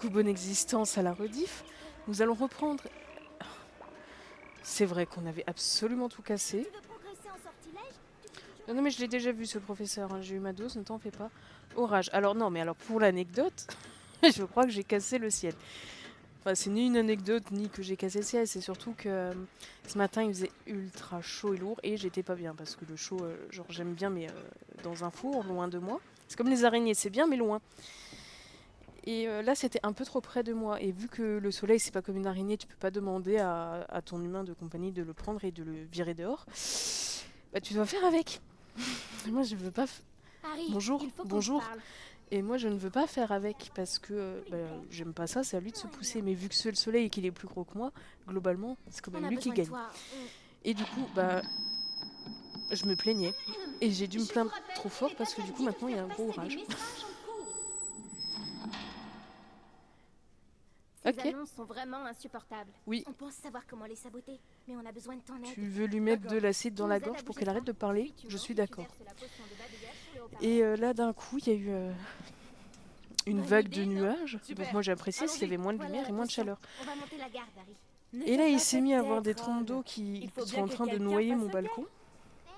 coup, bonne existence à la rediff. Nous allons reprendre. C'est vrai qu'on avait absolument tout cassé. Tu veux progresser en sortilège? Tu peux toujours... Non, non, mais je l'ai déjà vu ce professeur, hein. J'ai eu ma dose, ne t'en fais pas. Orage. Alors non, mais alors pour l'anecdote, je crois que j'ai cassé le ciel. Enfin, c'est ni une anecdote, ni que j'ai cassé le ciel, c'est surtout que ce matin il faisait ultra chaud et lourd et j'étais pas bien parce que le chaud, genre j'aime bien, mais dans un four, loin de moi. C'est comme les araignées, c'est bien, mais loin. Et là, c'était un peu trop près de moi. Et vu que le soleil, c'est pas comme une araignée, tu peux pas demander à ton humain de compagnie de le prendre et de le virer dehors. Bah, tu dois faire avec. Moi, je veux pas. Harry, Bonjour, il faut qu'on se bonjour. parle. Et moi, je ne veux pas faire avec parce que bah, j'aime pas ça, c'est à lui de se pousser. Mais vu que c'est le soleil et qu'il est plus gros que moi, globalement, c'est quand On même a lui qui besoin de gagne. toi. Et du coup, bah, je me plaignais. Et j'ai dû me plaindre trop fort parce que du coup, maintenant, il y a un gros orage. Ces Ok, annonces sont vraiment insupportables. oui. On pense savoir comment les saboter, mais on a besoin de ton aide. Tu veux lui mettre de l'acide dans Tu la nous aides gorge à pour bouger qu'elle arrête ça. de parler? Puis tu Je montes suis et tu d'accord. verses la potion de babillage sur le haut-parleur. Et là, d'un coup, il y a eu une Bonne vague idée, de non? nuages. Super. Donc moi, j'ai apprécié parce qu'il y avait moins de Voilà lumière la et moins de potion. chaleur. On va monter la garde, Harry. Et là, il s'est mis à avoir des trompes d'eau qui sont en train de noyer mon balcon,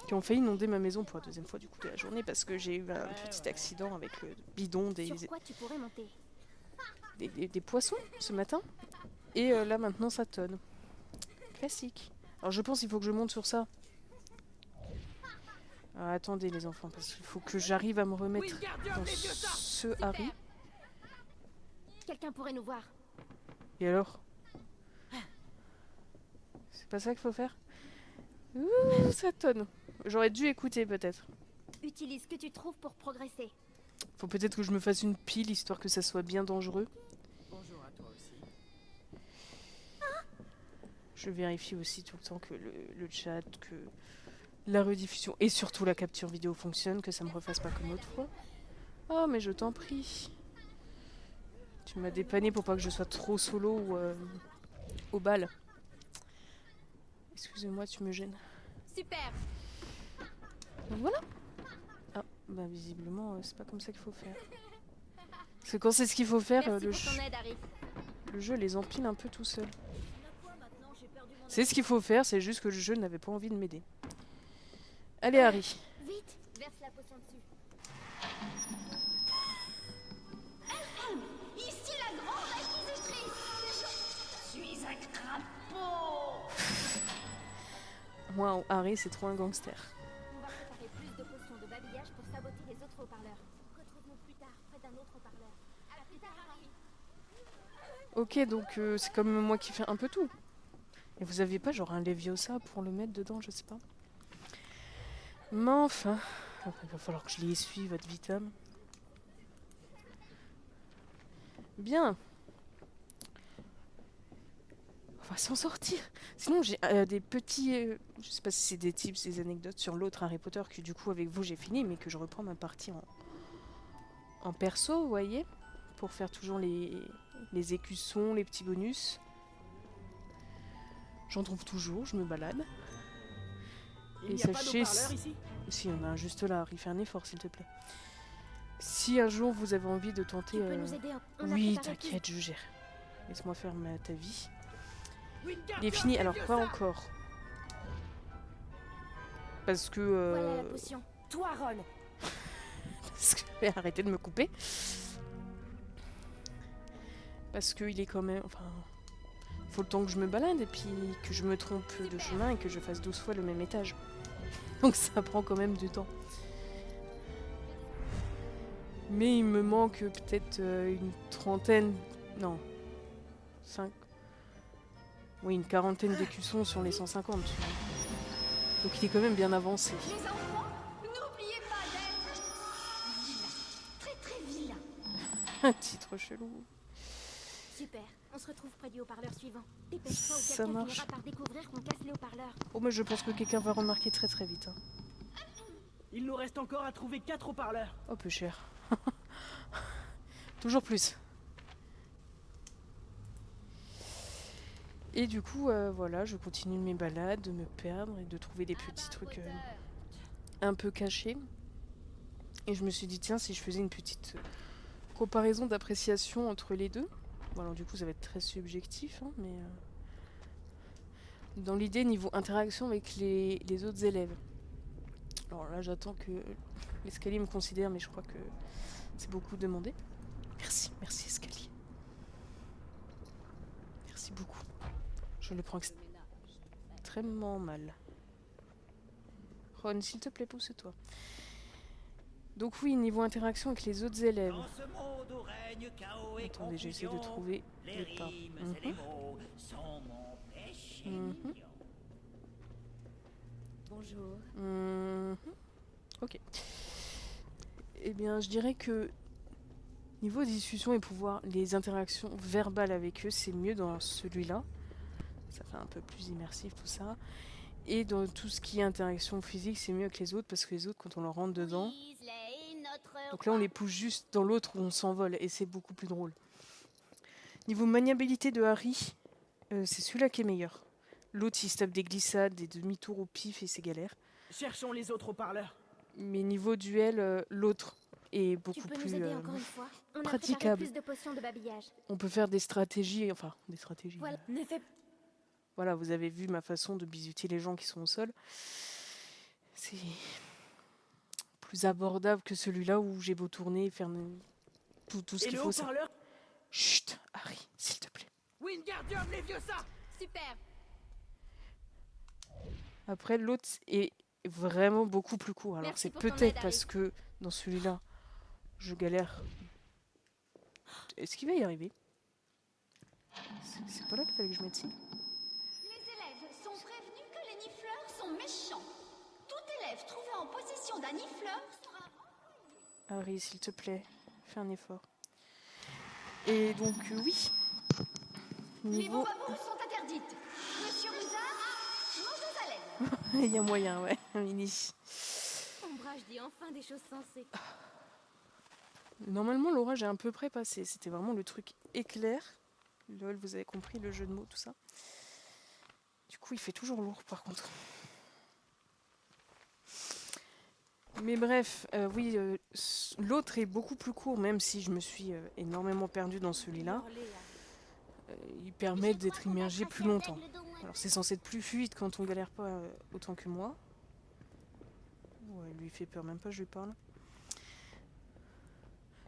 qui ont failli inonder ma maison pour la deuxième fois du coup de la journée parce que j'ai eu un petit accident avec le bidon Sur quoi tu pourrais monter? des poissons ce matin. Et là, maintenant, ça tonne. Classique. Alors je pense qu'il faut que je monte sur ça. Ah, attendez les enfants, parce qu'il faut que j'arrive à me remettre dans ce Harry. Quelqu'un pourrait nous voir. Et alors? C'est pas ça qu'il faut faire? Ouh, ça tonne. J'aurais dû écouter peut-être. Utilise ce que tu trouves pour progresser. Faut peut-être que je me fasse une pile histoire que ça soit bien dangereux. Bonjour à toi aussi. Je vérifie aussi tout le temps que le chat, que la rediffusion et surtout la capture vidéo fonctionne, que ça me refasse pas comme l'autre fois. Oh mais je t'en prie. Tu m'as dépanné pour pas que je sois trop solo au bal. Excusez-moi, tu me gênes. Super. Donc voilà. Ah, bah visiblement, c'est pas comme ça qu'il faut faire. Parce que quand c'est ce qu'il faut faire, Merci pour ton aide, Harry. le jeu les empile un peu tout seul. C'est ce qu'il faut faire, c'est juste que le jeu n'avait pas envie de m'aider. Allez Harry. Vite, verse la potion dessus. Ici la grande inquisitrice. Je suis un crapaud. Moi, Harry, c'est trop un gangster. On va préparer plus de potions de babillage pour saboter les autres haut-parleurs. Retrouve-nous plus tard, près d'un autre haut-parleur. À plus tard, Harry. Ok, donc c'est comme moi qui fais un peu tout. Et vous aviez pas genre un Leviosa pour le mettre dedans, je sais pas. Mais enfin, il va falloir que je les essuie, votre vitam. Bien. On va s'en sortir. Sinon, j'ai des petits... je sais pas si c'est des tips, des anecdotes sur l'autre Harry Potter que du coup avec vous j'ai fini, mais que je reprends ma partie en perso, vous voyez, pour faire toujours les écussons, les petits bonus. J'en trouve toujours, je me balade. Il Et n'y a pas sachez... d'eau-parleur ici? Si, on a un juste là, Harry, fais un effort s'il te plaît. Si un jour vous avez envie de tenter... Tu peux nous aider. On a Oui, préparé t'inquiète, je gère. Laisse-moi faire ta vie. Oui, Il est fini, alors pas encore. Parce que... Voilà la potion. Toi, Ron. Parce que je vais arrêter de me couper. Parce qu'il est quand même... Enfin... Faut le temps que je me balade et puis que je me trompe de chemin et que je fasse 12 fois le même étage. Donc ça prend quand même du temps. Mais il me manque peut-être une trentaine... Non. 5... Oui, une quarantaine d'écussons sur les 150. Tu vois. Donc il est quand même bien avancé. Les enfants, n'oubliez pas d'être vilain. Très très vilain. Un titre chelou. Super. On se retrouve près du haut-parleur suivant. Dépêche-toi ou Ça quelqu'un marche. finira par découvrir qu'on casse les haut-parleurs. Oh, mais je pense que quelqu'un va remarquer très très vite. Hein. Il nous reste encore à trouver 4 haut-parleurs. Oh, peu cher. Toujours plus. Et du coup, voilà, je continue mes balades, de me perdre et de trouver des petits trucs un peu cachés. Et je me suis dit, tiens, si je faisais une petite comparaison d'appréciation entre les deux. Bon, alors du coup, ça va être très subjectif, hein, mais dans l'idée, niveau interaction avec les autres élèves. Alors là, j'attends que l'escalier me considère, mais je crois que c'est beaucoup demandé. Merci, merci escalier. Merci beaucoup. Je le prends extrêmement mal. Ron, s'il te plaît, pousse-toi. Donc oui, niveau interaction avec les autres élèves. Dans ce monde où règne chaos et Attendez, j'essaie de confusion, trouver les les pas. rimes et les mots sont mon péché Mhm. mignon. Bonjour. Ok. Eh bien, je dirais que niveau discussion et pouvoir, les interactions verbales avec eux, c'est mieux dans celui-là. Ça fait un peu plus immersif tout ça. Et dans tout ce qui est interaction physique, c'est mieux avec les autres parce que les autres, quand on leur rentre dedans, Weasley, notre donc là on les pousse juste dans l'autre où on s'envole et c'est beaucoup plus drôle. Niveau maniabilité de Harry, c'est celui-là qui est meilleur. L'autre il se tape des glissades, des demi-tours au pif et c'est galère. Cherchons les autres haut-parleurs. Mais niveau duel, l'autre est Tu beaucoup peux plus nous aider encore une fois? On a praticable. préparé plus de potions de babillage. On peut faire des stratégies, enfin des stratégies. Voilà, ne fais Voilà, vous avez vu ma façon de bisuter les gens qui sont au sol. C'est plus abordable que celui-là où j'ai beau tourner et faire tout ce Et qu'il le faut. Ça... haut-parleur? Chut, Harry, s'il te plaît. Wingardium Leviosa! super. Après, l'autre est vraiment beaucoup plus court. Alors Merci c'est pour ton peut-être aide, parce que dans celui-là, je galère. Est-ce qu'il va y arriver? C'est pas là qu'il fallait que je mette ci. Les élèves sont prévenus que les nifleurs sont méchants. Tout élève trouvé en possession d'un nifleur sera... Harry, s'il te plaît, fais un effort. Et donc, oui. Les Niveau... bombes à boue sont interdites. Monsieur Musard, mangez à l'aide. Il y a moyen, ouais, mini. Ombrage dit enfin des choses sensées. Normalement, l'orage est à peu près passé. C'était vraiment le truc éclair. Lol, vous avez compris le jeu de mots, tout ça. Du coup, il fait toujours lourd, par contre. Mais bref, oui, l'autre est beaucoup plus court, même si je me suis énormément perdue dans celui-là. Il permet d'être immergé plus longtemps. Alors, c'est censé être plus fluide quand on galère pas autant que moi. Ouais, lui il fait peur, même pas je lui parle.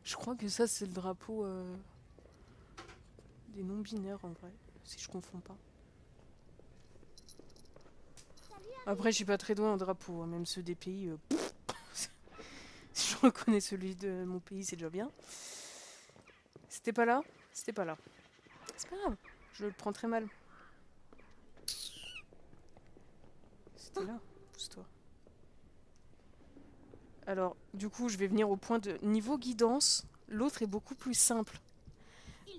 Je crois que ça, c'est le drapeau des non-binaires, en vrai, si je confonds pas. Après, je suis pas très douée en drapeau, hein, même ceux des pays. Si je reconnais celui de mon pays, c'est déjà bien. C'était pas là? C'était pas là. C'est pas grave, je le prends très mal. C'était là, pousse-toi. Alors, du coup, je vais venir au point de niveau guidance. L'autre est beaucoup plus simple.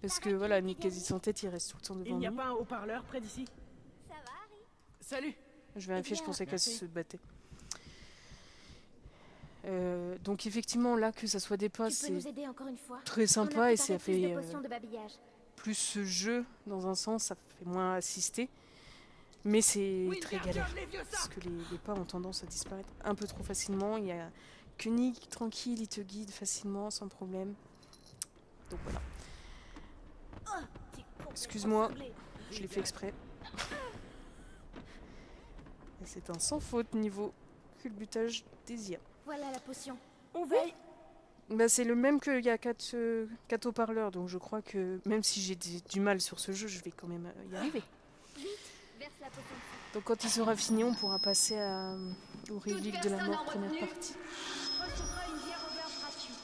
Parce que voilà, Nick quasi sans tête, il reste tout le temps Il devant n'y a lui. pas un haut-parleur près d'ici? Ça va, Harry? Salut! Je vérifiais, je bien, pensais qu'elle merci. se battait. Donc effectivement, là, que ça soit des pas, Tu peux c'est nous aider encore une fois? très On a sympa et préparé ça plus de fait potions de babillage. plus ce jeu, dans un sens, ça fait moins assister. Mais c'est très galère. Wingardium Leviosa! Parce que les pas ont tendance à disparaître un peu trop facilement. Il y a que Nick, tranquille, il te guide facilement, sans problème. Donc voilà. Excuse-moi, je l'ai fait exprès. Et c'est un sans faute niveau culbutage des IA. Voilà la potion. On veille! Bah, c'est le même qu'il y a 4 haut-parleurs, donc je crois que même si j'ai du mal sur ce jeu, je vais quand même y arriver. Verse la potion. Donc quand il sera fini, on pourra passer aux Toute reliques de la personne mort, en première retenue partie. recevra une bière au beurre gratuit.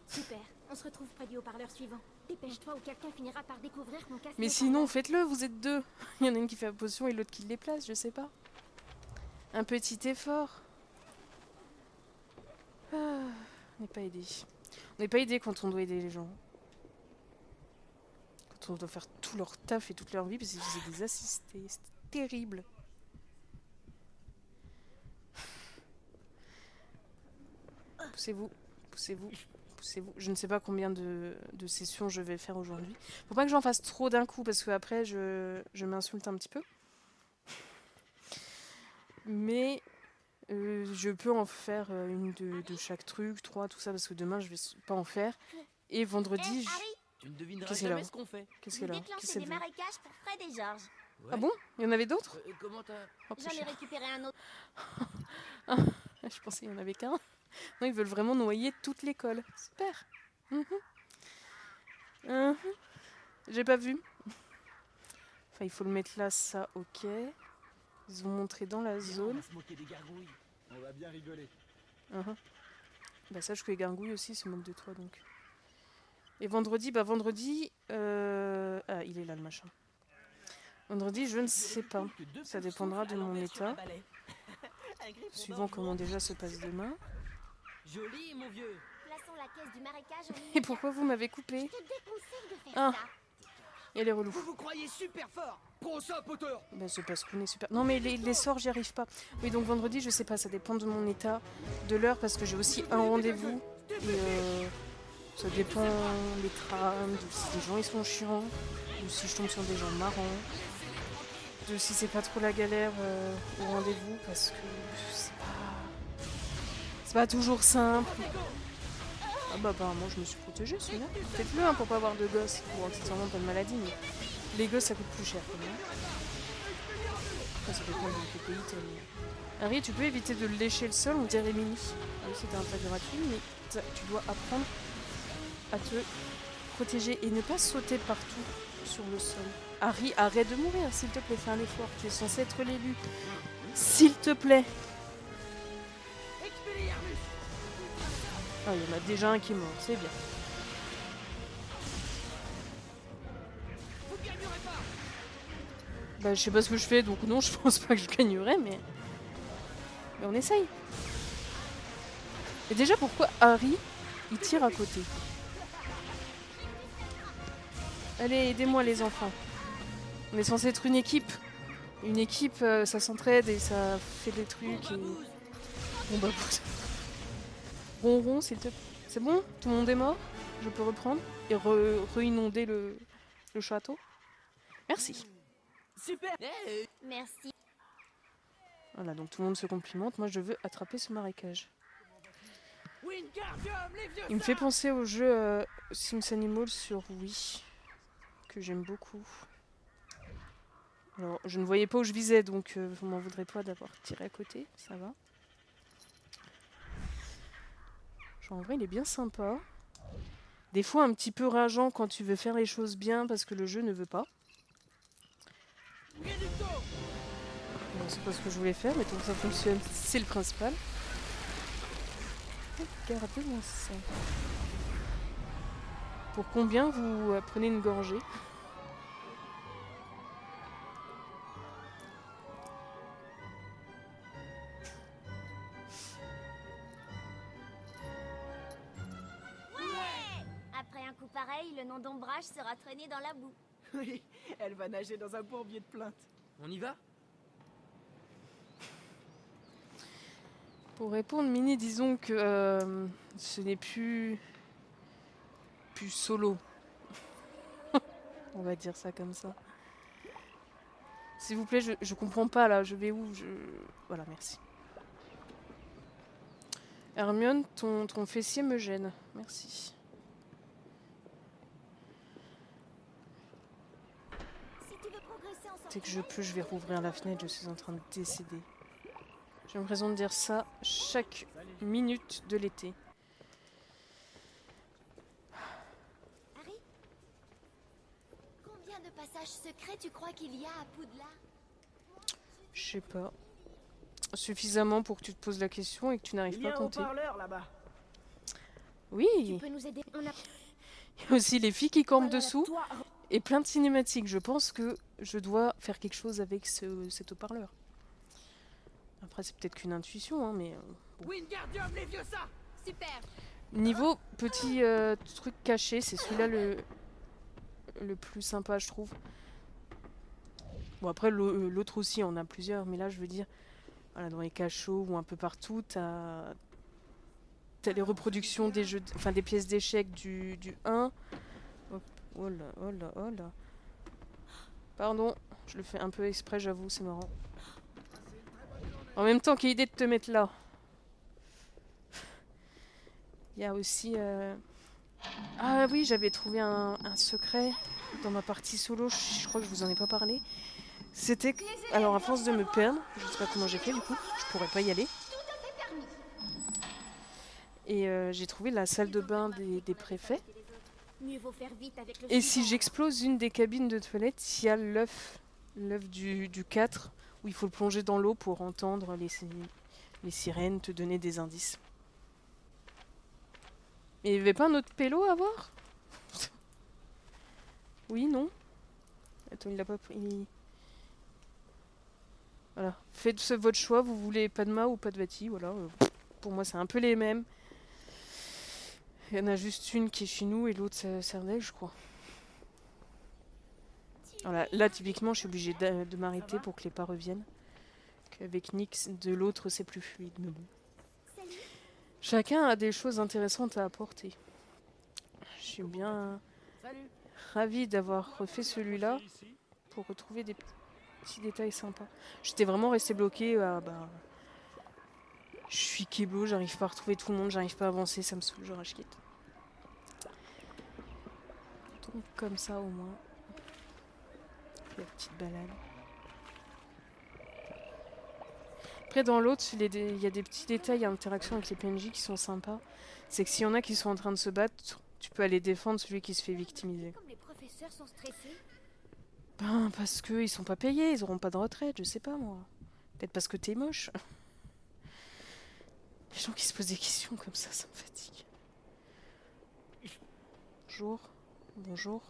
Super. On se retrouve près du haut-parleur suivant. Dépêche-toi ou quelqu'un finira par découvrir qu'on casse Mais le sinon, haut-parleur. faites-le, vous êtes deux. Il y en a une qui fait la potion et l'autre qui le déplace, je sais pas. Un petit effort. Ah, on n'est pas aidé. On n'est pas aidé quand on doit aider les gens. Quand on doit faire tout leur taf et toute leur vie parce qu'ils faisaient des assistés. C'est terrible. Poussez-vous, poussez-vous, poussez-vous. Je ne sais pas combien de sessions je vais faire aujourd'hui. Faut pas que j'en fasse trop d'un coup parce que après je m'insulte un petit peu. Mais je peux en faire une de chaque truc, 3, tout ça, parce que demain je vais pas en faire. Et vendredi... Harry, Tu ne devineras Qu'est-ce qu'elle a jamais ce qu'on fait. Qu'est-ce vous qu'elle a déclenchez Qu'est-ce qu'elle des veut marécages pour Fred et George. Ah bon Il y en avait d'autres Comment t'as... Oh, peu J'en ai cher. récupéré un autre. Je pensais qu'il y en avait qu'un. Non, ils veulent vraiment noyer toute l'école. Super. Mhm. Mhm. J'ai pas vu. Enfin, il faut le mettre là, ça, ok. Ils ont montré dans la On zone. va se moquer des gargouilles. On va bien rigoler. Mhm. Bah sache que les gargouilles aussi se moquent de toi, donc. Et vendredi, bah vendredi... Ah, il est là, le machin. Vendredi, je ne sais pas. Ça dépendra de mon état. Suivant comment déjà se passe demain. Joli, mon vieux. Plaçons la caisse du marécage au milieu. Et pourquoi vous m'avez coupé? Je te déconseille de faire Ah. ça. Et les relous. Vous vous croyez super fort. Prends ça, poteur. Bah c'est parce qu'on est super... Non mais les sorts, j'y arrive pas. Oui, donc vendredi, je sais pas, ça dépend de mon état, de l'heure, parce que j'ai aussi un rendez-vous. Et ça dépend des trames, de si les gens ils sont chiants, ou si je tombe sur des gens marrants, de si c'est pas trop la galère au rendez-vous, parce que c'est pas toujours simple. Ah bah apparemment je me suis protégée, c'est bien. Faites-le hein, pour pas avoir de gosses. Bon, accessoirement pas de maladie, mais les gosses ça coûte plus cher quand même. Enfin, ça dépend de quel pays t'es. Harry, tu peux éviter de lécher le sol, on dirait Mini. Oui, c'était un trait gratuit, mais tu dois apprendre à te protéger et ne pas sauter partout sur le sol. Harry, arrête de mourir, s'il te plaît, fais un effort. Tu es censé être l'élu. S'il te plaît. Ah, il y en a déjà un qui est mort, c'est bien. Bah, je sais pas ce que je fais, donc non, je pense pas que je gagnerai, mais on essaye. Et déjà, pourquoi Harry, il tire à côté? Allez, aidez-moi les enfants. On est censé être une équipe. Une équipe, ça s'entraide et ça fait des trucs. Et... Bon bah, Ronron, s'il te plaît. C'est bon? Tout le monde est mort? Je peux reprendre? Et re-inonder le château? Merci. Super. Merci. Voilà, donc tout le monde se complimente. Moi, je veux attraper ce marécage. Wingardium, les vieux Il me fait penser au jeu Sims Animals sur Wii, que j'aime beaucoup. Alors, je ne voyais pas où je visais, donc vous m'en voudrez pas d'avoir tiré à côté, ça va. Genre, en vrai, il est bien sympa. Des fois, un petit peu rageant quand tu veux faire les choses bien parce que le jeu ne veut pas. C'est pas ce que je voulais faire, mais tant que ça fonctionne, c'est le principal. Regardez-moi ça. Pour combien vous prenez une gorgée? Après un coup pareil, le nom d'ombrage sera traîné dans la boue. Oui, elle va nager dans un bourbier de plainte. On y va? Pour répondre, Mini, disons que ce n'est plus solo. On va dire ça comme ça. S'il vous plaît, je comprends pas là, je vais où? Voilà, merci. Hermione, ton fessier me gêne. Merci. Si tu veux progresser en sortant, Dès que je peux, je vais rouvrir la fenêtre, je suis en train de décéder. J'ai l'impression de dire ça chaque minute de l'été. Harry, combien de passages secrets tu crois qu'il y a à Poudlard? Je sais pas. Suffisamment pour que tu te poses la question et que tu n'arrives Il y pas a à un compter. haut-parleur là-bas. Oui, Tu il peux nous aider? On a y a aussi les filles qui campent Voilà, dessous toi. et plein de cinématiques. Je pense que je dois faire quelque chose avec cet haut-parleur. Après, c'est peut-être qu'une intuition, hein, mais... Wingardium, les vieux ça. super. Niveau petit truc caché, c'est celui-là le plus sympa, je trouve. Bon, après, l'autre aussi, on a plusieurs, mais là, je veux dire, voilà, dans les cachots ou un peu partout, t'as les reproductions des jeux, enfin des pièces d'échecs du 1. Hop, oh là, oh là, oh là. Pardon, je le fais un peu exprès, j'avoue, c'est marrant. En même temps, quelle idée de te mettre là. Il y a aussi Ah oui, j'avais trouvé un secret dans ma partie solo, je crois que je vous en ai pas parlé. C'était que... Alors à force de me perdre, je sais pas comment j'ai fait du coup, je pourrais pas y aller. Et j'ai trouvé la salle de bain des préfets. Mieux vaut faire vite avec le Et si suivant. j'explose une des cabines de toilette, il y a l'œuf du 4, où il faut le plonger dans l'eau pour entendre les sirènes, te donner des indices. Et il n'y avait pas un autre pélo à voir? Oui, non? Attends, il l'a pas pris. Voilà. Faites votre choix, vous voulez Padma ou Padvati, voilà. Pour moi, c'est un peu les mêmes. Il y en a juste une qui est chez nous et l'autre, c'est Cernel, je crois. Voilà. Là, typiquement, je suis obligée de m'arrêter pour que les pas reviennent. Avec Nick, de l'autre, c'est plus fluide, mais bon. Chacun a des choses intéressantes à apporter. Je suis bien ravie d'avoir refait celui-là pour retrouver des petits détails sympas. J'étais vraiment restée bloquée à... je suis Keblo, j'arrive pas à retrouver tout le monde, j'arrive pas à avancer, ça me saoule, je rage quitte. Donc comme ça au moins. La petite balade. Après dans l'autre, il y a des petits détails à interaction avec les PNJ qui sont sympas. C'est que s'il y en a qui sont en train de se battre, tu peux aller défendre celui qui se fait victimiser. Comme les professeurs sont stressés. Ben parce qu'ils sont pas payés, ils auront pas de retraite, je sais pas moi. Peut-être parce que t'es moche. Les gens qui se posent des questions comme ça me fatigue. Bonjour. Bonjour.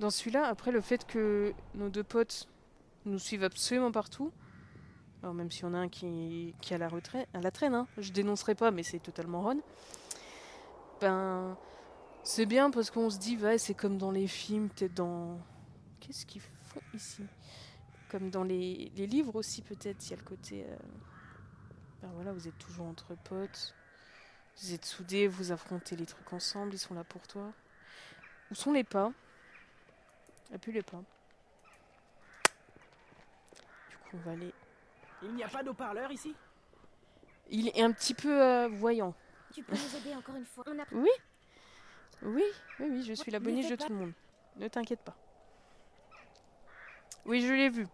Dans celui-là, après le fait que nos deux potes nous suivent absolument partout, alors même s'il y en a un qui est à la traîne, hein, je dénoncerai pas, mais c'est totalement Ron. Ben, c'est bien parce qu'on se dit, ouais, c'est comme dans les films, peut-être dans... Qu'est-ce qu'ils font ici? Comme dans les livres aussi, peut-être, il y a le côté... Ben voilà, vous êtes toujours entre potes, vous êtes soudés, vous affrontez les trucs ensemble, ils sont là pour toi. Où sont les pas? Il n'y a plus les pas. Du coup, on va aller... Il n'y a pas d'eau-parleur ici? Il est un petit peu voyant. Tu peux nous aider encore une fois. On a... Oui, oui, je suis la boniche de tout le monde. Ne t'inquiète pas. Oui, je l'ai vu.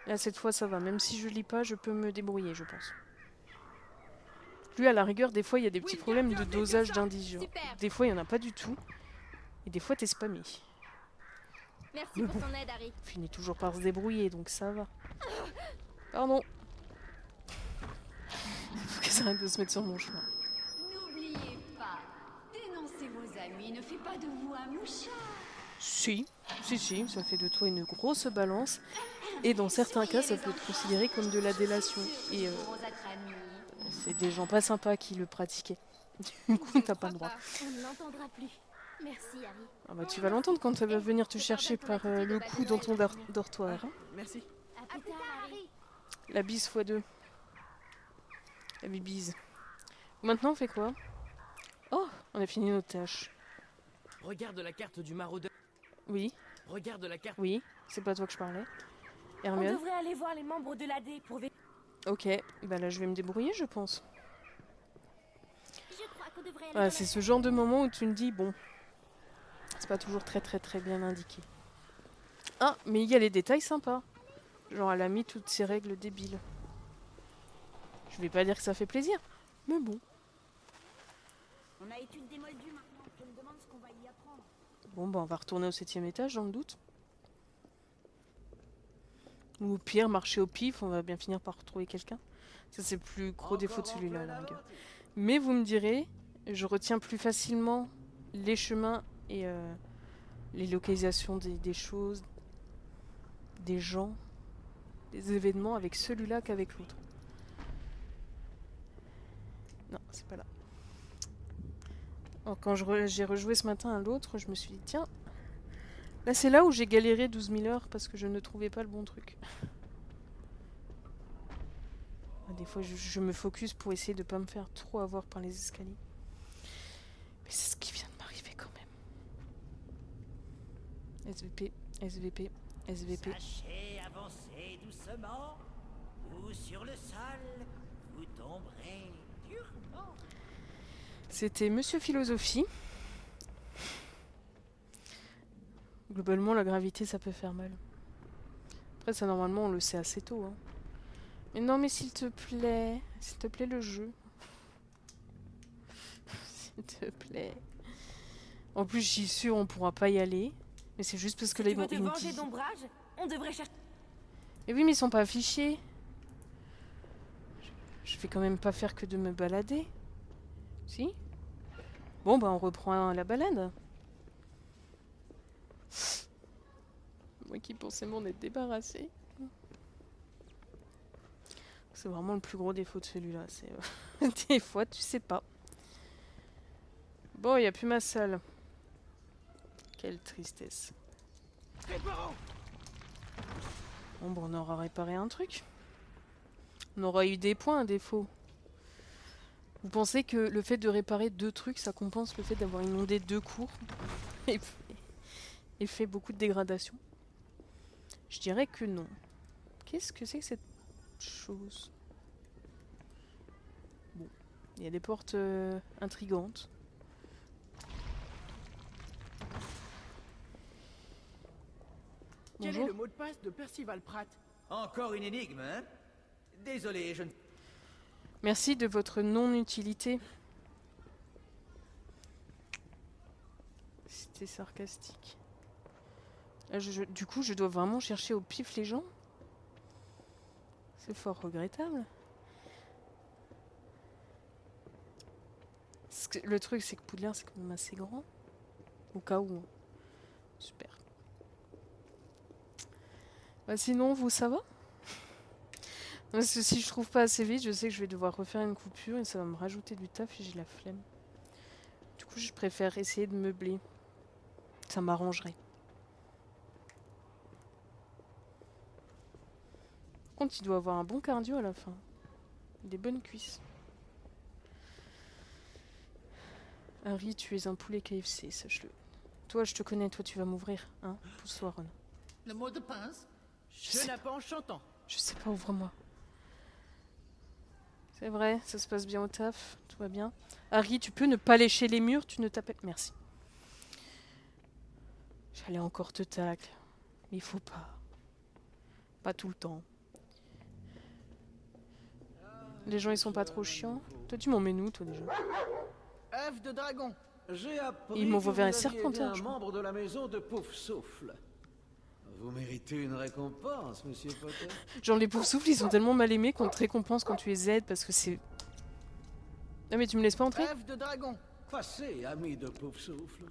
Là, cette fois, ça va. Même si je lis pas, je peux me débrouiller, je pense. Lui, à la rigueur, des fois, il y a des petits problèmes de dosage d'indices. Des fois, il n'y en a pas du tout. Et des fois, t'es spammé. Merci pour ton aide, Harry. Il finit toujours par se débrouiller, donc ça va. Pardon. Il faut qu'elle arrête de se mettre sur mon chemin. N'oubliez pas, dénoncer vos amis ne fait pas de vous un mouchard. Si, ça fait de toi une grosse balance. Et dans certains cas, ça peut être considéré comme de la délation. Et c'est des gens pas sympas qui le pratiquaient. Du coup, t'as pas le droit. On ne l'entendra plus. Merci, Harry. Ah bah, tu vas l'entendre quand elle va venir te chercher par le cou dans ton dortoir. Hein. Merci. À plus tard, Harry. La bise x2. La bibise. Maintenant, on fait quoi? Oh, on a fini nos tâches. Regarde la carte du maraudeur. Oui, Regarde la carte. oui, c'est pas toi que je parlais. On Hermione? devrait aller voir les membres de l'AD pour vérifier. Ok, bah là je vais me débrouiller, je pense. Je crois qu'on devrait aller... Voilà, c'est ce genre de moment où tu me dis, bon, c'est pas toujours très bien indiqué. Ah, mais il y a les détails sympas. Genre, elle a mis toutes ces règles débiles. Je vais pas dire que ça fait plaisir, mais bon. On a étude des moldus maintenant. Je me demande ce qu'on va y apprendre. Bon, bah on va retourner au 7e étage, dans le doute. Ou au pire, marcher au pif, on va bien finir par retrouver quelqu'un. Ça, c'est le plus gros défaut de celui-là, à la rigueur. Mais vous me direz, je retiens plus facilement les chemins et les localisations des choses, des gens, des événements avec celui-là qu'avec l'autre. Non, c'est pas là. Alors, quand j'ai rejoué ce matin à l'autre, je me suis dit, tiens, là c'est là où j'ai galéré 12 000 heures parce que je ne trouvais pas le bon truc. Des fois, je me focus pour essayer de pas me faire trop avoir par les escaliers. Mais c'est ce qui vient de m'arriver quand même. SVP, SVP, SVP. Sachez avancer doucement, ou sur le sol, vous tomberez durement. C'était Monsieur Philosophie. Globalement, la gravité, ça peut faire mal. Après, ça, normalement, on le sait assez tôt. Hein. Mais non, mais s'il te plaît, le jeu. S'il te plaît. En plus, j'y suis sûr, on pourra pas y aller. Mais c'est juste parce que là, Tu veux te ils m'ont venger dit... d'ombrage? On devrait chercher... Mais oui, mais ils sont pas affichés. Je vais quand même pas faire que de me balader. Si? Bon, bah, on reprend la balade. Moi qui pensais m'en être débarrassé. C'est vraiment le plus gros défaut de celui-là. C'est des fois, tu sais pas. Bon, il n'y a plus ma salle. Quelle tristesse. Bon, on aura réparé un truc. On aura eu des points à défaut. Vous pensez que le fait de réparer 2 trucs, ça compense le fait d'avoir inondé 2 cours et fait beaucoup de dégradation? Je dirais que non. Qu'est-ce que c'est que cette chose? Bon, il y a des portes intrigantes. Quel Bonjour. est le mot de passe de Percival Pratt? Encore une énigme, hein? Désolé, je ne... Merci de votre non-utilité. C'était sarcastique. Là, du coup, je dois vraiment chercher au pif les gens? C'est fort regrettable. Le truc, c'est que Poudlard, c'est quand même assez grand. Au cas où. Super. Bah, sinon, vous, ça va? Parce que si je trouve pas assez vite, je sais que je vais devoir refaire une coupure et ça va me rajouter du taf et j'ai la flemme. Du coup, je préfère essayer de meubler. Ça m'arrangerait. Par contre, il doit avoir un bon cardio à la fin. Des bonnes cuisses. Harry, tu es un poulet KFC, sache-le. Toi, je te connais, toi, tu vas m'ouvrir. Hein? Pousse-toi, Ron. Le mot de passe? Je n'ai pas en chantant. Je sais pas, ouvre-moi. C'est vrai, ça se passe bien au taf, tout va bien. Harry, tu peux ne pas lécher les murs, tu ne t'appelles... Merci. J'allais encore te tacle, mais il faut pas. Pas tout le temps. Les gens, ils sont pas trop chiants. Toi, tu m'en mets nous, toi, déjà? œuf de dragon. J'ai appris Ils m'ont que vous ouvert un aviez serpentin, aidé je un crois. membre de la maison de Pouf Souffle. Vous méritez une récompense, monsieur Potter. Genre, les Poufsouffles, ils sont tellement mal aimés qu'on te récompense quand tu les aides parce que c'est... Ah, mais tu me laisses pas entrer? œuf de dragon. Passez, ami de Pouf Souffle.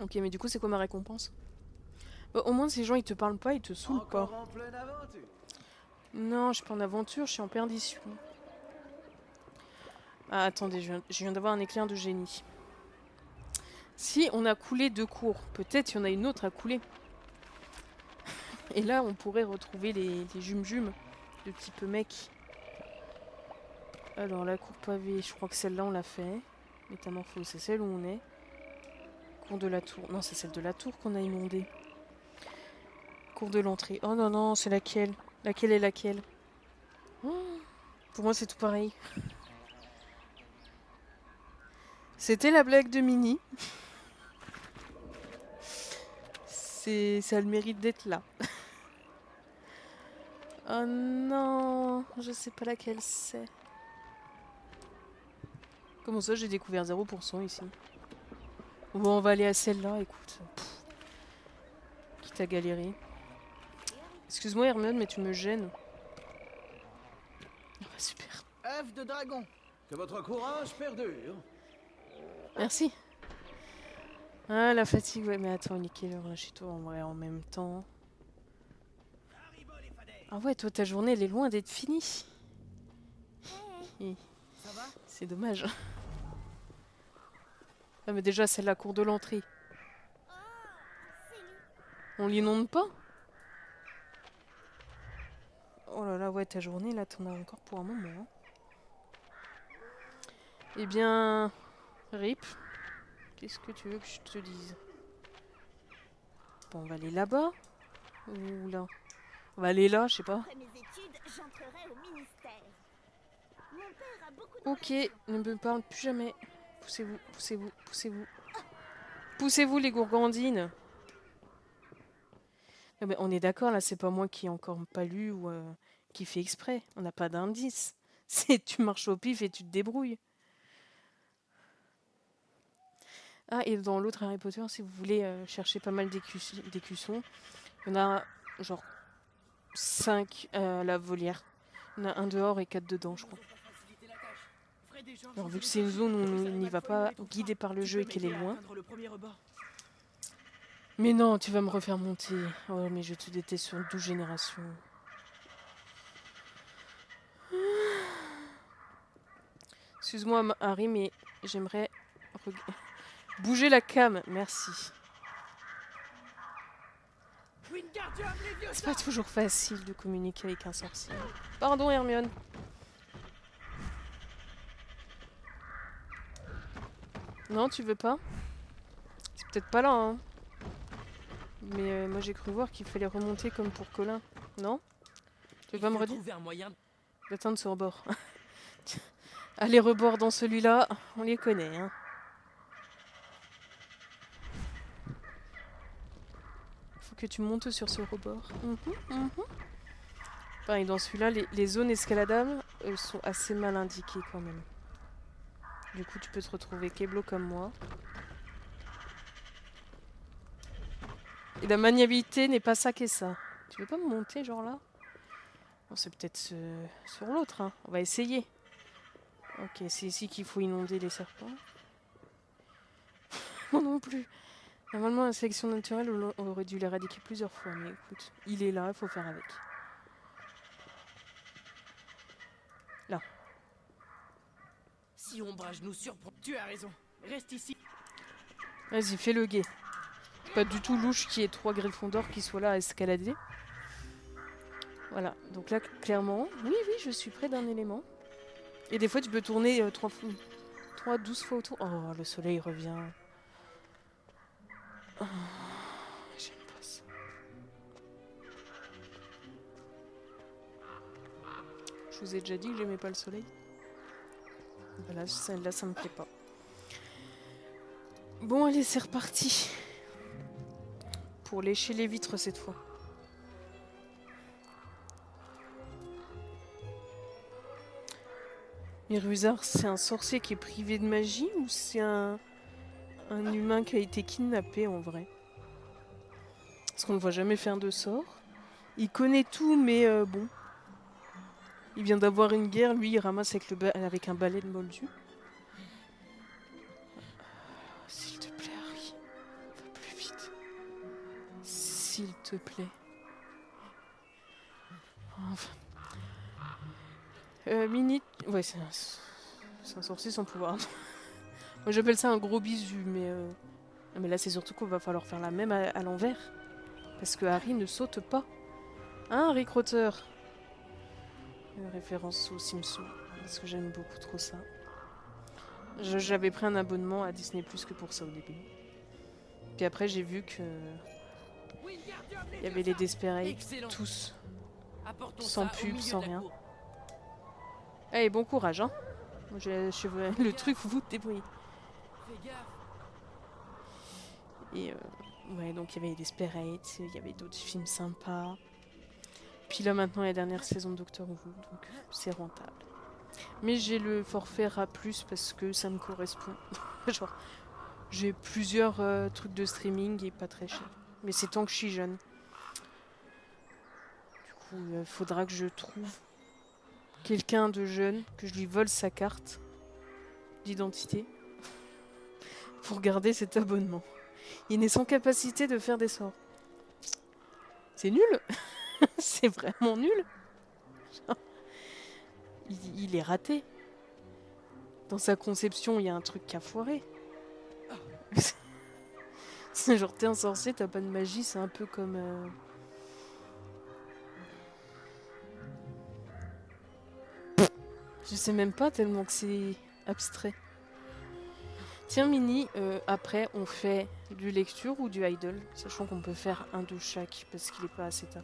Ok, mais du coup, c'est quoi ma récompense? Bah, au moins, ces gens, ils te parlent pas, ils te saoulent pas. Encore en pleine aventure. Non, je suis pas en aventure, je suis en perdition. Ah, attendez, je viens d'avoir un éclair de génie. Si on a coulé 2 cours, peut-être il y en a une autre à couler. Et là, on pourrait retrouver les jumes-jumes de type mec. Alors, la cour pavée, je crois que celle-là, on l'a fait. Métamorphose, c'est celle où on est. Cour de la tour. Non, c'est celle de la tour qu'on a inondée. Cour de l'entrée. Oh non, non, c'est laquelle? Laquelle est laquelle? Oh, pour moi, c'est tout pareil. C'était la blague de Minnie. Ça a le mérite d'être là. Oh non, je sais pas laquelle c'est. Comment ça, j'ai découvert 0% ici? Bon, on va aller à celle-là, écoute. Pff, quitte à galérer. Excuse-moi Hermione, mais tu me gênes. Ah bah super. œuf de dragon. Que votre courage perdure. Merci. Ah, la fatigue, ouais, mais attends, il est quelle heure là chez toi en vrai, en même temps? Ah ouais, toi, ta journée, elle est loin d'être finie. Ça va? C'est dommage. Ah, mais déjà, c'est la cour de l'entrée. On l'inonde pas? Oh là là, ouais, ta journée, là, t'en as encore pour un moment. Hein. Eh bien, Rip, qu'est-ce que tu veux que je te dise? Bon, on va aller là-bas ou là? On va aller là, je sais pas. Après mes études, j'entrerai au ministère. Mon père a beaucoup de Ok, relations. ne me parle plus jamais. Poussez-vous, poussez-vous, poussez-vous. Poussez-vous les gourgandines. Ah ben, on est d'accord, là, c'est pas moi qui ai encore pas lu ou qui fait exprès. On n'a pas d'indice. C'est tu marches au pif et tu te débrouilles. Ah, et dans l'autre Harry Potter, si vous voulez chercher pas mal d'écussons, il y en a genre 5 à la volière. Il y en a un dehors et 4 dedans, je crois. Faciliter la tâche. Fred et George Alors, ont vu que fait c'est une zone où ça, on ça n'y m'a va fallu pas, les contrats. guidé par le Tu jeu peux et qu'elle est m'aider à loin. atteindre le premier rebord. Mais non, tu vas me refaire monter. Oh, mais je te déteste sur 12 générations. Excuse-moi, Harry, mais j'aimerais bouger la cam. Merci. Wingardium Leviosa. C'est pas toujours facile de communiquer avec un sorcier. Pardon, Hermione. Non, tu veux pas? C'est peut-être pas là, hein. Mais moi j'ai cru voir qu'il fallait remonter comme pour Colin. Non? Tu veux pas me redire? Trouver un moyen. D'atteindre ce rebord. Ah, les rebords dans celui-là, on les connaît, hein. Faut que tu montes sur ce rebord. Enfin, et dans celui-là, les zones escaladables sont assez mal indiquées quand même. Du coup, tu peux te retrouver Keblo comme moi. Et la maniabilité n'est pas ça qu'est ça. Tu veux pas me monter, genre là? Non, c'est peut-être sur l'autre, hein. On va essayer. Ok, c'est ici qu'il faut inonder les serpents. Moi non plus. Normalement, la sélection naturelle, on aurait dû l'éradiquer plusieurs fois. Mais écoute, il est là, il faut faire avec. Là. Si Ombrage nous surprend. Tu as raison. Reste ici. Vas-y, fais le guet. C'est pas du tout louche qu'il y ait 3 Gryffondors qui soient là à escalader. Voilà, donc là, clairement, oui, je suis près d'un élément. Et des fois, tu peux tourner 12 fois autour. Oh, le soleil revient. Oh, j'aime pas ça. Je vous ai déjà dit que j'aimais pas le soleil. Voilà, celle-là, ça me plaît pas. Bon, allez, c'est reparti. Pour lécher les vitres cette fois. Miruzar, c'est un sorcier qui est privé de magie ou c'est un humain qui a été kidnappé en vrai? Parce qu'on ne voit jamais faire de sort. Il connaît tout, mais bon. Il vient d'avoir une guerre, lui il ramasse avec un balai de moldu. S'il te plaît, Harry, va plus vite. S'il te plaît. Enfin. Mini... Ouais, c'est un sorcier sans pouvoir. Moi j'appelle ça un gros bisu, mais... Mais là c'est surtout qu'il va falloir faire la même à l'envers. Parce que Harry ne saute pas. Hein, Harry Crotter? Référence aux Simpsons. Parce que j'aime beaucoup trop ça. J'avais pris un abonnement à Disney Plus que pour ça au début. Puis après j'ai vu que... Il y avait les Desperate, tous. Sans pub, sans rien. Allez, bon courage, hein. Moi, le truc, vous te débrouillez. Et ouais, donc il y avait les Desperate, il y avait d'autres films sympas. Puis là maintenant la dernière saison de Doctor Who, donc c'est rentable. Mais j'ai le forfait A+, parce que ça me correspond. Genre, j'ai plusieurs trucs de streaming et pas très cher. Mais c'est tant que je suis jeune. Du coup, il faudra que je trouve quelqu'un de jeune, que je lui vole sa carte d'identité pour garder cet abonnement. Il n'est sans capacité de faire des sorts. C'est nul. C'est vraiment nul. Il est raté. Dans sa conception, il y a un truc qui a foiré. C'est genre, t'es un sorcier, t'as pas de magie, c'est un peu comme... Je sais même pas tellement que c'est abstrait. Tiens, Mini, après, on fait du lecture ou du idle, sachant qu'on peut faire un de chaque, parce qu'il est pas assez tard.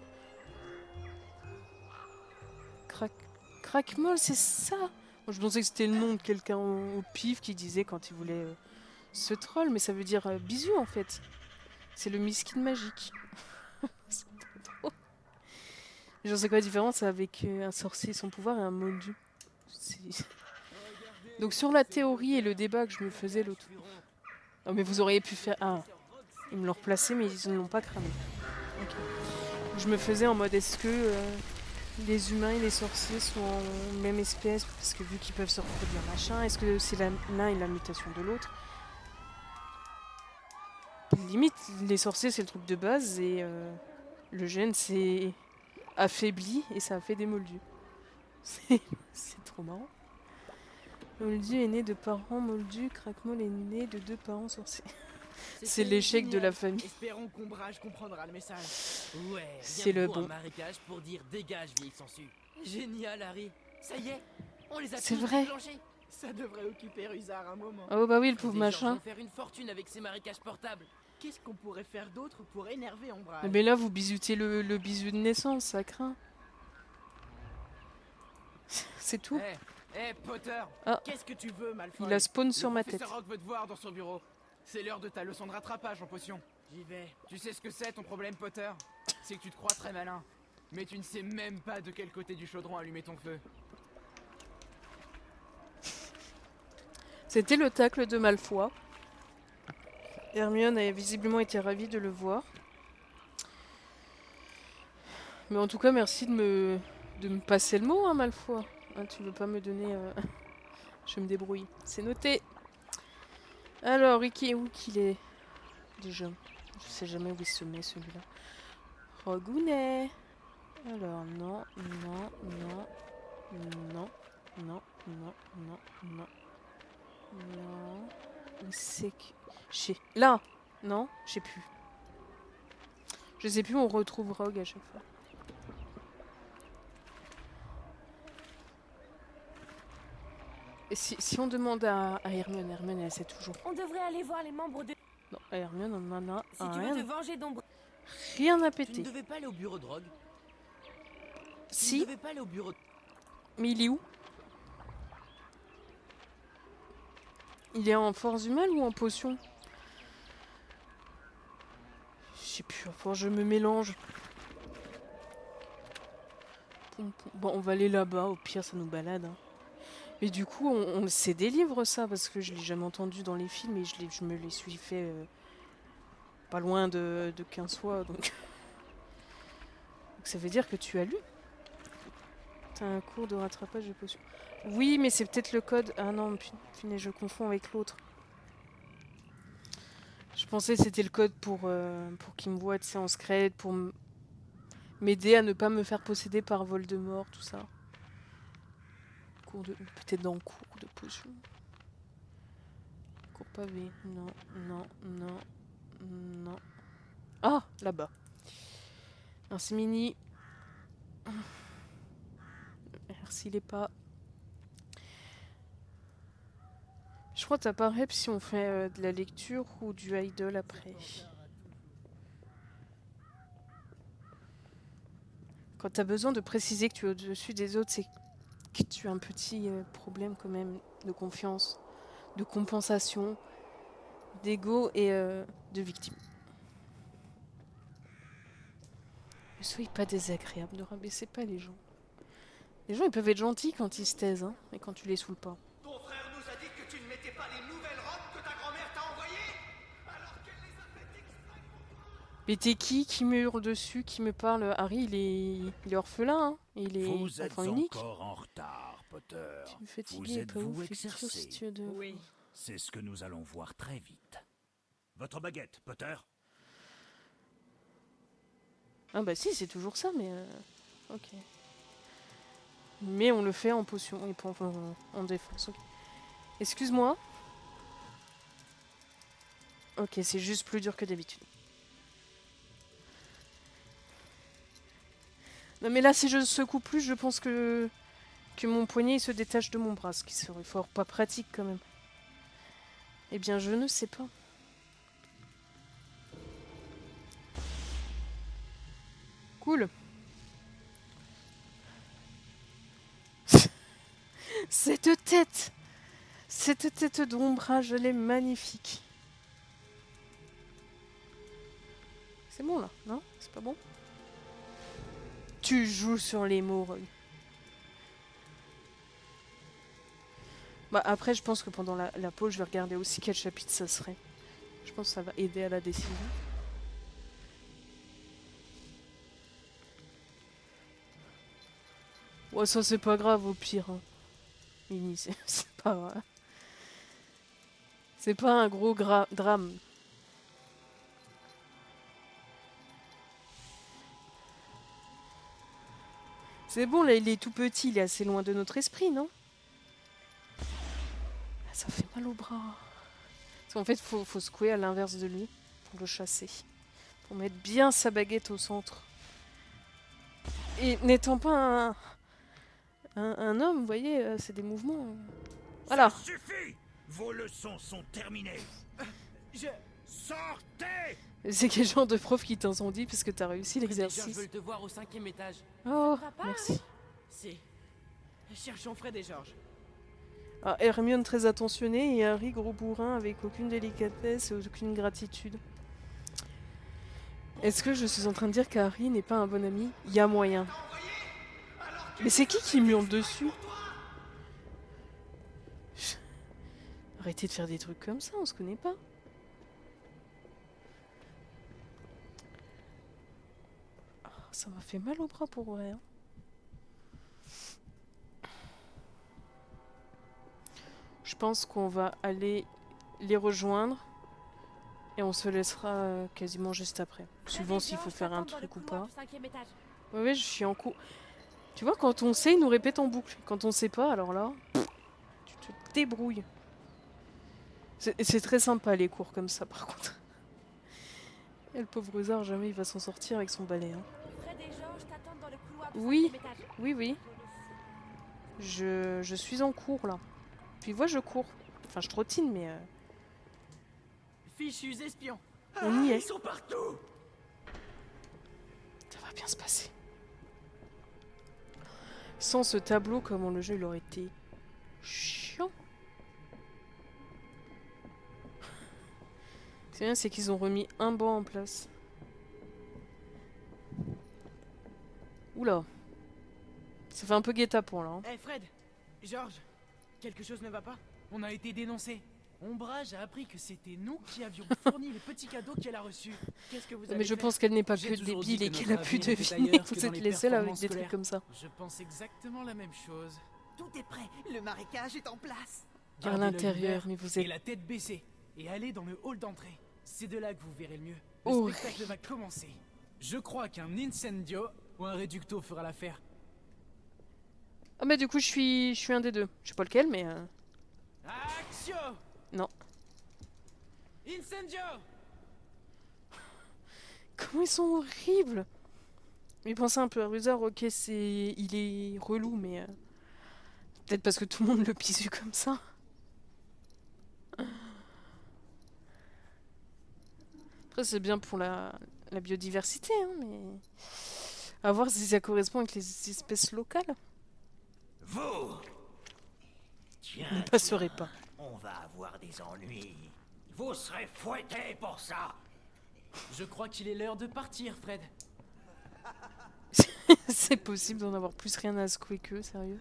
Crackmol, c'est ça. Moi, je pensais que c'était le nom de quelqu'un au pif qui disait quand il voulait se troll, mais ça veut dire bisou en fait. C'est le miskin magique. C'est trop drôle. J'en sais quoi la différence avec un sorcier et son pouvoir et un moldu. Donc sur la théorie et le débat que je me faisais l'autre... Oh mais vous auriez pu faire... Ah, ils me l'ont replacé mais ils ne l'ont pas cramé. Ok. Je me faisais en mode est-ce que les humains et les sorciers sont en même espèce parce que vu qu'ils peuvent se reproduire machin, est-ce que c'est l'un et la mutation de l'autre? Limite, les sorciers c'est le truc de base et le gène c'est affaibli et ça a fait des moldus. C'est trop marrant. Moldu est né de parents moldus, Crackmol est né de 2 parents sorciers. C'est l'échec de la famille. Espérons qu'Ombrage comprendra le message. Ouais, C'est le un bon. marécage pour dire dégage, vieille sangsue. Génial, Harry. Ça y est, on les a C'est tous vrai. déclenchés. Ça devrait occuper Rusard un moment. Oh bah oui, le pauvre Des gens machin. vont faire une fortune avec ces marécages portables. Qu'est-ce qu'on pourrait faire d'autre pour énerver Ombrage? Mais là, vous bisutez le bisou de naissance, ça craint. C'est tout. Potter, Ah. qu'est-ce que tu veux, Malfoy? Il a spawn sur ma Le tête. professeur Rogue veut te voir dans son bureau. C'est l'heure de ta leçon de rattrapage en potion. J'y vais. Tu sais ce que c'est ton problème, Potter? C'est que tu te crois très malin. Mais tu ne sais même pas de quel côté du chaudron allumer ton feu. C'était le tacle de Malfoy. Hermione a visiblement été ravie de le voir. Mais en tout cas, merci de me passer le mot, hein, Malfoy. Hein, tu veux pas me donner... Je me débrouille. C'est noté. Alors, Ricky, où qu'il est déjà? Je sais jamais où il se met, celui-là. Rogounet. Alors, non, non, non, non, non, non, non, non. Non. C'est que... Là. Non, je sais plus. Je sais plus où on retrouve Rogue à chaque fois. Et si on demande à Hermione, Hermione elle sait toujours. On devrait aller voir les membres de... Non, à Hermione on en a Si tu veux te venger d'Ombre... rien à Tu péter. ne devais pas aller au bureau de Rogue. Tu ne Si, devais pas aller au bureau de... mais il est où? Il est en force du mal ou en potion? Je sais plus, enfin je me mélange. Bon, on va aller là-bas, au pire ça nous balade. Hein. Mais du coup, on sait des livres ça, parce que je l'ai jamais entendu dans les films et je me les suis fait pas loin de 15 fois, donc... donc ça veut dire que tu as lu? T'as un cours de rattrapage de potions. Oui, mais c'est peut-être le code... Ah non, punaise, je confonds avec l'autre. Je pensais que c'était le code pour qu'il me voie, tu sais, en secret, pour m'aider à ne pas me faire posséder par Voldemort, tout ça. Peut-être dans le cours de potions. Cours pavé. Non, non, non, non. Ah, là-bas. Merci Mini. Merci les pas. Je crois que t'as pas rep si on fait de la lecture ou du idle après. Quand t'as besoin de préciser que tu es au-dessus des autres, c'est que tu as un petit problème quand même de confiance, de compensation, d'ego et de victime. Ne soyez pas désagréable, ne rabaissez pas les gens. Les gens ils peuvent être gentils quand ils se taisent, hein, et quand tu les saoules pas. Ton frère nous a dit que tu ne mettais pas les nouvelles robes que ta grand-mère t'a envoyées, alors qu'elle les a fait exprès pour toi. Mais t'es qui me hurle dessus, qui me parle? Harry, il est orphelin, hein. Il est Vous êtes enfant unique. encore en retard, Potter. Tu me fatigues, Vous pas êtes-vous ouf, futur exercé? si tu veux de... Oui. C'est ce que nous allons voir très vite. Votre baguette, Potter. Ah bah si, c'est toujours ça, mais... Ok. Mais on le fait en potion et pas en défense. Okay. Excuse-moi. Ok, c'est juste plus dur que d'habitude. Non mais là, si je secoue plus, je pense que mon poignet il se détache de mon bras, ce qui serait fort pas pratique quand même. Eh bien, je ne sais pas. Cool. Cette tête! Cette tête d'ombrage, elle est magnifique. C'est bon là, non? C'est pas bon? Tu joues sur les mots, Roy. Bah après, je pense que pendant la pause, je vais regarder aussi quel chapitre ça serait. Je pense que ça va aider à la décision. Ouais, ça c'est pas grave au pire. Hein. Mini, c'est pas vrai. C'est pas un gros drame. C'est bon, là, il est tout petit, il est assez loin de notre esprit, non? Ah, ça fait mal au bras. Parce qu'en fait, faut secouer à l'inverse de lui pour le chasser. Pour mettre bien sa baguette au centre. Et n'étant pas un homme, vous voyez, c'est des mouvements... Voilà. Ça suffit! Vos leçons sont terminées. Sortez! C'est quel genre de prof qui t'incendie parce que t'as réussi Déjà, l'exercice? je veux le voir au 5e étage. Oh, Ça va pas, merci. Si. Cherchons Fred et George. Ah, Hermione très attentionnée et Harry gros bourrin avec aucune délicatesse et aucune gratitude. Est-ce que je suis en train de dire qu'Harry n'est pas un bon ami? Il y a moyen. Mais c'est qui me hurle dessus? Arrêtez de faire des trucs comme ça, on se connaît pas. Oh, ça m'a fait mal au bras pour vrai. Hein. Je pense qu'on va aller les rejoindre et on se laissera quasiment juste après. Suivant s'il faut faire un truc ou pas. Ouais, je suis en cours. Tu vois, quand on sait, il nous répète en boucle. Quand on sait pas, alors là, tu te débrouilles. C'est très sympa les cours comme ça, par contre. Et le pauvre Usard, jamais il va s'en sortir avec son balai. Hein. Fred et George t'attendent dans le couloir du Oui, 5e étage. oui. Je suis en cours là. Puis moi je cours. Enfin, je trottine, mais Fichus espions. on y est. Ils sont partout! Ça va bien se passer. Sans ce tableau, comment le jeu il aurait été chiant. C'est bien, c'est qu'ils ont remis un banc en place. Oula. Ça fait un peu guet-apens là. Hein. Hé Fred, George, quelque chose ne va pas? On a été dénoncés. Ombrage a appris que c'était nous qui avions fourni les petits cadeaux qu'elle a reçus. Qu'est-ce que vous avez Mais je fait? pense qu'elle n'est pas J'ai que toujours débile dit et que qu'elle a notre pu avenir était deviner. ailleurs Vous que dans êtes les les seuls avec performances des trucs scolaires. comme ça. Je pense exactement la même chose. Tout est prêt. Le marécage est en place. À Gardez l'œil l'intérieur, ouvert mais vous et êtes... la tête baissée et allez dans le hall d'entrée. C'est de là que vous verrez le mieux. Le Horrible. spectacle va commencer. Je crois qu'un incendio ou un réducto fera l'affaire. Ah mais du coup je suis un des deux. Je sais pas lequel mais... Axio! Non. Incendio! Comment ils sont horribles. Mais pensez un peu à Rusard, ok c'est... Il est relou mais... Peut-être parce que tout le monde le pisu comme ça. Après c'est bien pour la biodiversité hein mais... À voir si ça correspond avec les espèces locales. Vous! Tiens, Ne passerait pas. on va avoir des ennuis. Vous serez fouettés pour ça. Je crois qu'il est l'heure de partir, Fred. C'est possible d'en avoir plus rien à secouer qu'eux, sérieux.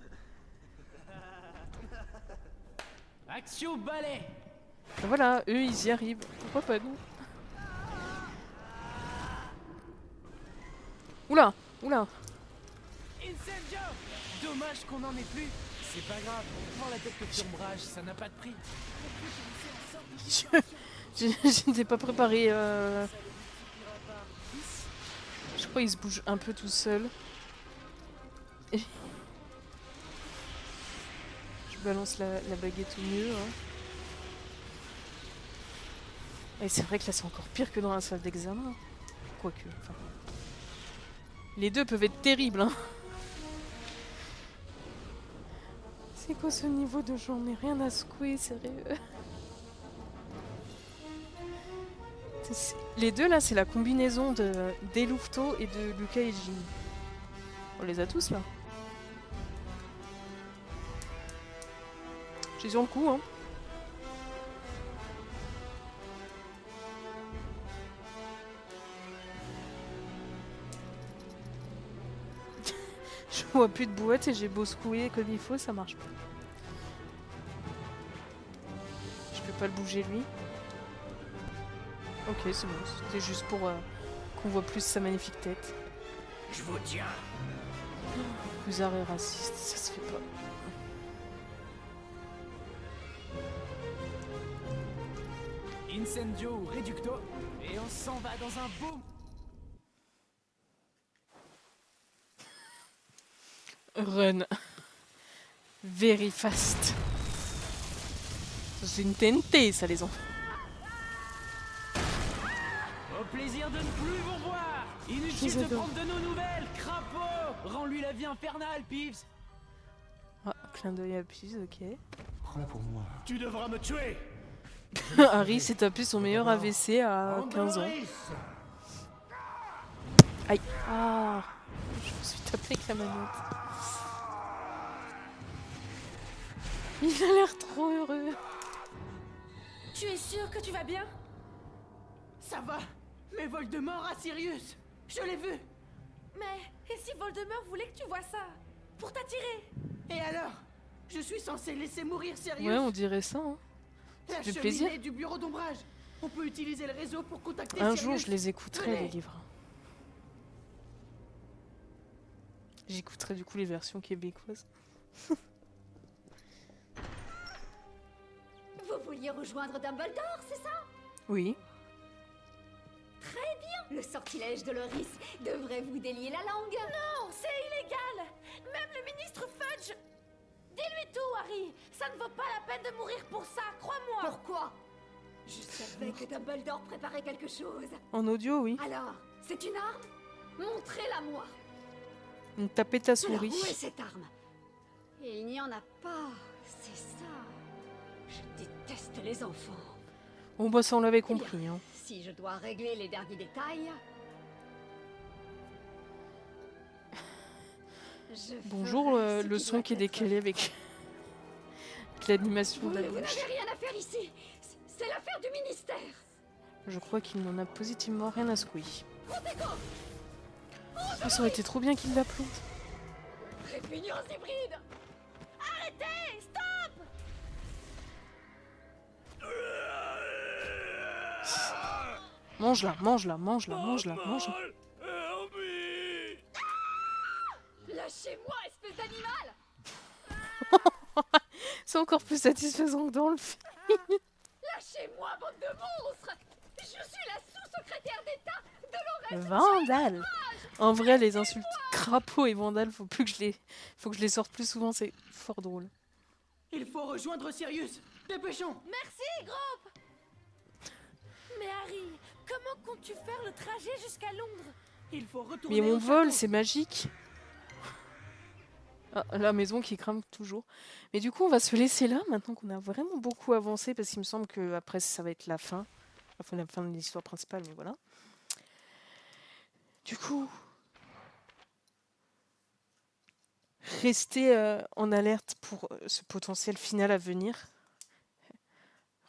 Axio balai! Ben voilà, eux ils y arrivent. Pourquoi pas nous? Oula, oula. Incendio! Dommage qu'on n'en ait plus. C'est pas grave. Prends la tête de ombrage, ça n'a pas de prix. Je n'étais pas préparé. Je crois qu'il se bouge un peu tout seul. Et... Je balance la baguette au mieux. Hein. Et c'est vrai que là c'est encore pire que dans la salle d'examen. Quoique, enfin... Les deux peuvent être terribles, hein. C'est quoi ce niveau de journée? Rien à secouer, sérieux. Les deux là, c'est la combinaison d'Elouveteau et de Lucas et Ginny. On les a tous là. J'ai sur le coup, hein. Je vois plus de boîte et j'ai beau secouer comme il faut, ça marche pas. Je peux pas le bouger lui. Ok, c'est bon, c'était juste pour qu'on voit plus sa magnifique tête. Je vous tiens. Fusard et raciste, ça se fait pas. Incendio ou Reducto, et on s'en va dans un beau... Run. Very fast. C'est une TNT, ça, les enfants. Au plaisir de ne plus vous voir. Inutile de prendre de nos nouvelles, crapaud. Rends-lui la vie infernale, Peeves. Ah, clin d'œil à Peeves, ok. Prends-la pour moi. Tu devras me tuer. Harry s'est tapé son meilleur AVC à 15 ans. Aïe. Ah. Je me suis tapé avec la manette. Il a l'air trop heureux. Tu es sûr que tu vas bien? Ça va. Mais Voldemort a Sirius. Je l'ai vu. Mais et si Voldemort voulait que tu vois ça? Pour t'attirer? Et alors? Je suis censé laisser mourir Sirius? Ouais, on dirait ça. Hein. La fait plaisir. cheminée du bureau d'ombrage. On peut utiliser le réseau pour contacter Un Sirius. jour, je les écouterai, Venez. les livres. J'écouterai du coup les versions québécoises. Vous vouliez rejoindre Dumbledore, c'est ça? Oui. Très bien. Le sortilège de Loris devrait vous délier la langue. Non, c'est illégal. Même le ministre Fudge. Dis-lui tout, Harry. Ça ne vaut pas la peine de mourir pour ça, crois-moi. Pourquoi? Je savais que Dumbledore préparait quelque chose. En audio, oui. Alors, c'est une arme? Montrez-la moi. Une taper ta Alors, souris. où est cette arme? Il n'y en a pas, c'est ça. Je déteste les enfants. Bon, bah ça, on l'avait Eh bien, compris. Hein. Si je dois régler les derniers détails... je Bonjour, ferai ce le qui son doit qui est être décalé avec l'animation Vous de la n'avez bouche. rien à faire ici. C'est l'affaire du ministère. Je crois qu'il n'en a positivement rien à secouer. Protego, Oh, ça aurait été trop bien qu'il la plante. répugnance hybride. Arrêtez, stop. Mange-la, mange-la, mange-la, mange-la, mange-la. Lâchez-moi, espèce d'animal. C'est encore plus satisfaisant que dans le film. Lâchez-moi, bande de monstres. Je suis la sous-secrétaire d'État de l'Orette. Vandale. En vrai, les insultes crapaud et vandale, faut que je les sorte plus souvent, c'est fort drôle. Il faut rejoindre Sirius. Dépêchons. Merci, Groupe. Mais Harry, comment comptes-tu faire le trajet jusqu'à Londres? Il faut retourner Mais mon au vol, château. c'est magique. Ah, la maison qui crame toujours. Mais du coup, on va se laisser là, maintenant qu'on a vraiment beaucoup avancé, parce qu'il me semble que après ça va être la fin. Enfin, la fin de l'histoire principale, mais voilà. Du coup, restez en alerte pour ce potentiel final à venir.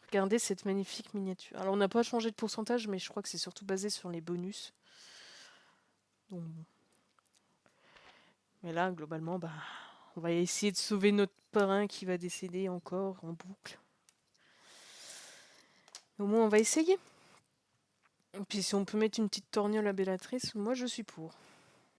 Regardez cette magnifique miniature. Alors, on n'a pas changé de pourcentage, mais je crois que c'est surtout basé sur les bonus. Donc, mais là, globalement, bah, on va essayer de sauver notre parrain qui va décéder encore en boucle. Au moins, on va essayer. Et puis, si on peut mettre une petite torgnole à Bellatrix, moi, je suis pour.